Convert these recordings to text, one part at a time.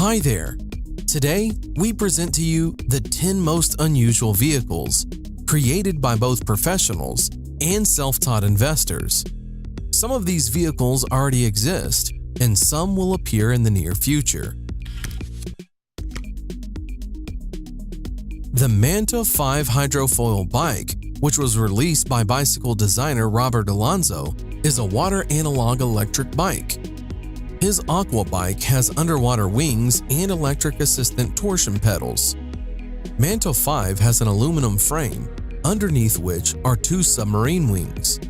Hi there! Today, we present to you the 10 most unusual vehicles created by both professionals and self-taught investors. Some of these vehicles already exist, and some will appear in the near future. The Manta 5 hydrofoil bike, which was released by bicycle designer Robert Alonso, is a water analog electric bike. His Aqua bike has underwater wings and electric assistant torsion pedals. Manta 5 has an aluminum frame, underneath which are two submarine wings.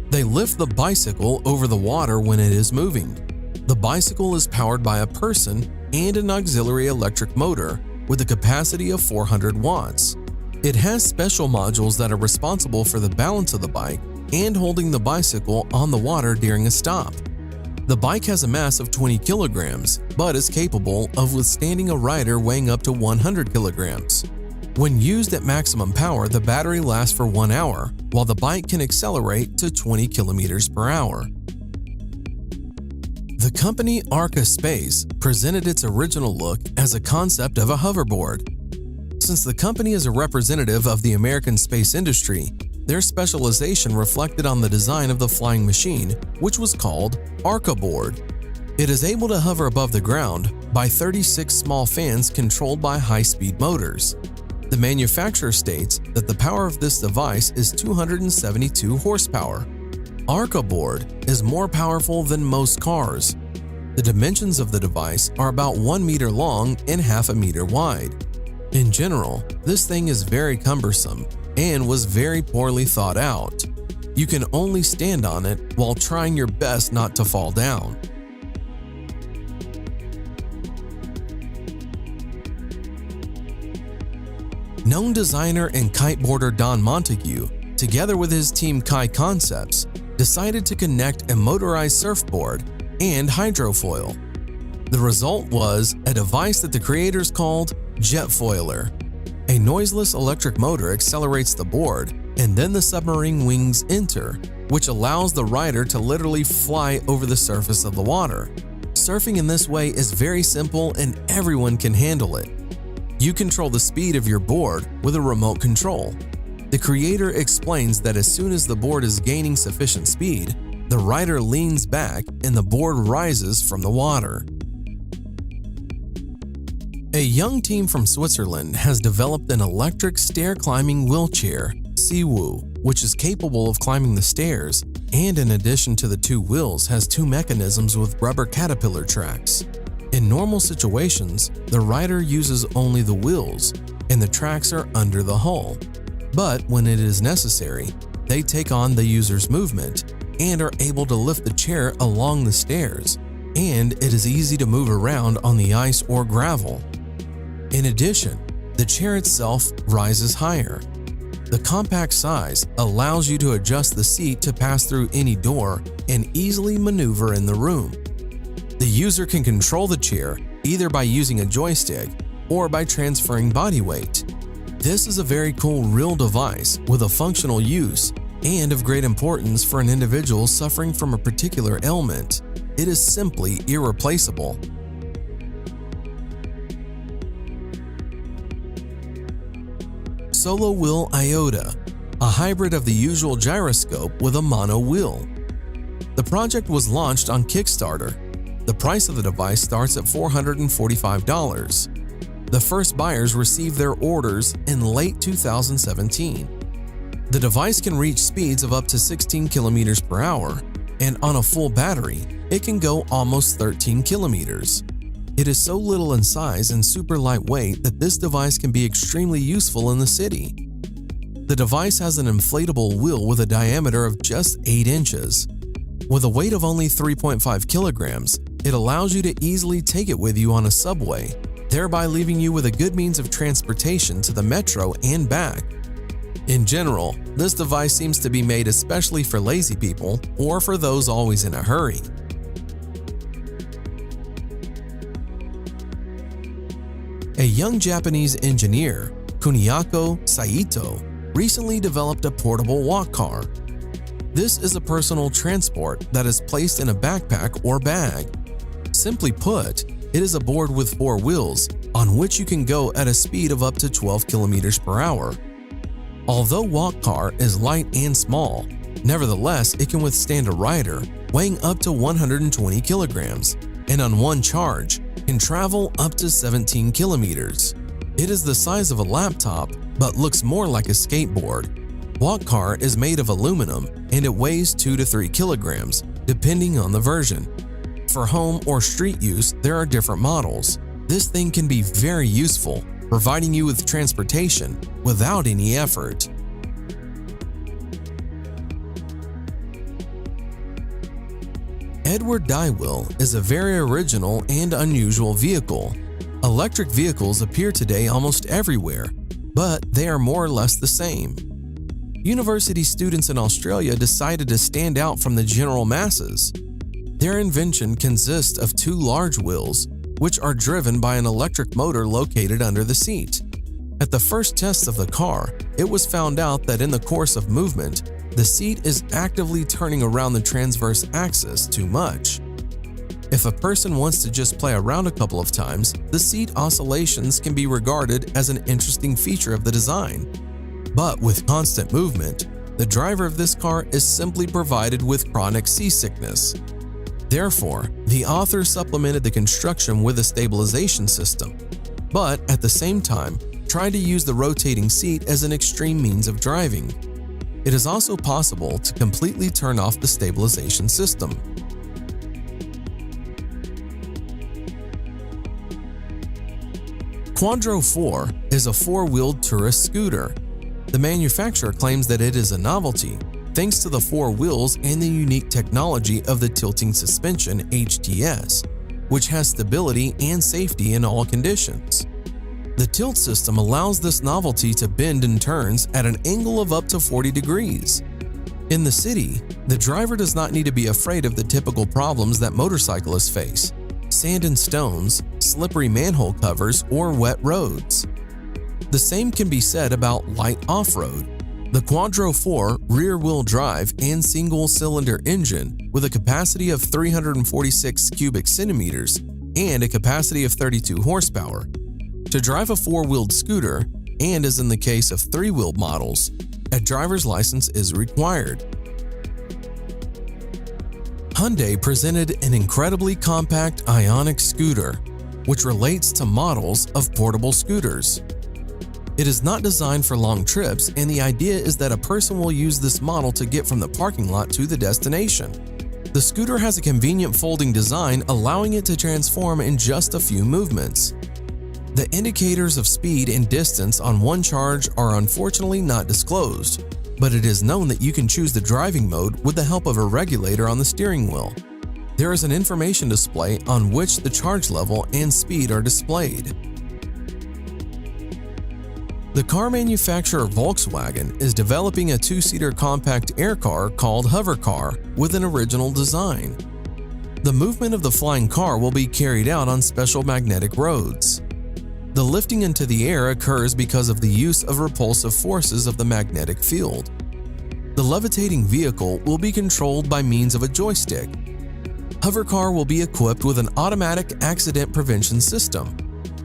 They lift the bicycle over the water when it is moving. The bicycle is powered by a person and an auxiliary electric motor with a capacity of 400 watts. It has special modules that are responsible for the balance of the bike and holding the bicycle on the water during a stop. The bike has a mass of 20 kilograms, but is capable of withstanding a rider weighing up to 100 kilograms. When used at maximum power, the battery lasts for 1 hour, while the bike can accelerate to 20 kilometers per hour. The company Arca Space presented its original look as a concept of a hoverboard. Since the company is a representative of the American space industry, their specialization reflected on the design of the flying machine, which was called Arca Board. It is able to hover above the ground by 36 small fans controlled by high-speed motors. The manufacturer states that the power of this device is 272 horsepower. Arca Board is more powerful than most cars. The dimensions of the device are about 1 meter long and half a meter wide. In general, this thing is very cumbersome and was very poorly thought out. You can only stand on it while trying your best not to fall down. Known designer and kiteboarder Don Montague, together with his team Kai Concepts, decided to connect a motorized surfboard and hydrofoil. The result was a device that the creators called Jetfoiler. A noiseless electric motor accelerates the board, and then the submarine wings enter, which allows the rider to literally fly over the surface of the water. Surfing in this way is very simple and everyone can handle it. You control the speed of your board with a remote control. The creator explains that as soon as the board is gaining sufficient speed, the rider leans back and the board rises from the water. A young team from Switzerland has developed an electric stair-climbing wheelchair, Seawoo, which is capable of climbing the stairs and in addition to the two wheels has two mechanisms with rubber caterpillar tracks. In normal situations, the rider uses only the wheels and the tracks are under the hull. But when it is necessary, they take on the user's movement and are able to lift the chair along the stairs, and it is easy to move around on the ice or gravel. In addition, the chair itself rises higher. The compact size allows you to adjust the seat to pass through any door and easily maneuver in the room. The user can control the chair either by using a joystick or by transferring body weight. This is a very cool real device with a functional use and of great importance for an individual suffering from a particular ailment. It is simply irreplaceable. Solo Wheel Iota, a hybrid of the usual gyroscope with a mono wheel. The project was launched on Kickstarter. The price of the device starts at $445. The first buyers received their orders in late 2017. The device can reach speeds of up to 16 kilometers per hour, and on a full battery, it can go almost 13 kilometers. It is so little in size and super lightweight that this device can be extremely useful in the city. The device has an inflatable wheel with a diameter of just 8 inches. With a weight of only 3.5 kilograms, it allows you to easily take it with you on a subway, thereby leaving you with a good means of transportation to the metro and back. In general, this device seems to be made especially for lazy people or for those always in a hurry. A young Japanese engineer, Kuniako Saito, recently developed a portable walk car. This is a personal transport that is placed in a backpack or bag. Simply put, It is a board with 4 wheels, on which you can go at a speed of up to 12 kilometers per hour. Although Walk Car is light and small, nevertheless it can withstand a rider weighing up to 120 kilograms, and on one charge can travel up to 17 kilometers. It is the size of a laptop, but looks more like a skateboard. Walk Car is made of aluminum and it weighs 2 to 3 kilograms, depending on the version. For home or street use, there are different models. This thing can be very useful, providing you with transportation without any effort. Edward Dywheel is a very original and unusual vehicle. Electric vehicles appear today almost everywhere, but they are more or less the same. University students in Australia decided to stand out from the general masses. Their invention consists of 2 large wheels, which are driven by an electric motor located under the seat. At the first test of the car, it was found out that in the course of movement, the seat is actively turning around the transverse axis too much. If a person wants to just play around a couple of times, the seat oscillations can be regarded as an interesting feature of the design. But with constant movement, the driver of this car is simply provided with chronic seasickness. Therefore, the author supplemented the construction with a stabilization system, but at the same time, tried to use the rotating seat as an extreme means of driving. It is also possible to completely turn off the stabilization system. Quadro 4 is a 4-wheeled tourist scooter. The manufacturer claims that it is a novelty, thanks to the 4 wheels and the unique technology of the tilting suspension HTS, which has stability and safety in all conditions. The tilt system allows this novelty to bend and turns at an angle of up to 40 degrees. In the city, the driver does not need to be afraid of the typical problems that motorcyclists face: sand and stones, slippery manhole covers, or wet roads. The same can be said about light off-road. The Quadro 4 rear-wheel drive and single-cylinder engine with a capacity of 346 cubic centimeters and a capacity of 32 horsepower. To drive a 4-wheeled scooter, and as in the case of 3-wheeled models, a driver's license is required. Hyundai presented an incredibly compact Ioniq scooter, which relates to models of portable scooters. It is not designed for long trips, and the idea is that a person will use this model to get from the parking lot to the destination. The scooter has a convenient folding design, allowing it to transform in just a few movements. The indicators of speed and distance on one charge are unfortunately not disclosed, but it is known that you can choose the driving mode with the help of a regulator on the steering wheel. There is an information display on which the charge level and speed are displayed. The car manufacturer Volkswagen is developing a 2-seater compact air car called Hovercar with an original design. The movement of the flying car will be carried out on special magnetic roads. The lifting into the air occurs because of the use of repulsive forces of the magnetic field. The levitating vehicle will be controlled by means of a joystick. Hovercar will be equipped with an automatic accident prevention system.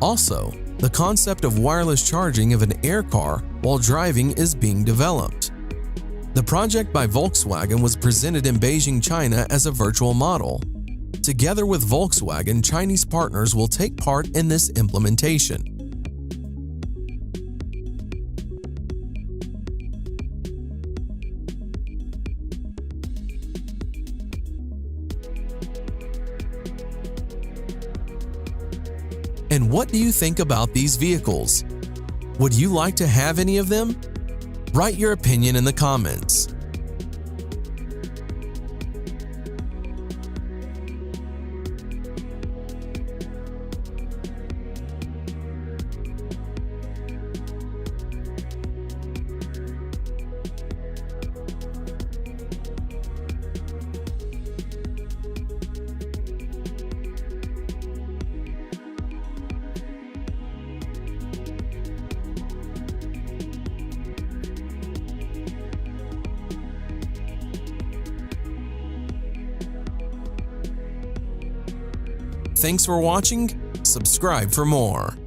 Also, the concept of wireless charging of an air car while driving is being developed. The project by Volkswagen was presented in Beijing, China as a virtual model. Together with Volkswagen, Chinese partners will take part in this implementation. And what do you think about these vehicles? Would you like to have any of them? Write your opinion in the comments. Thanks for watching. Subscribe for more.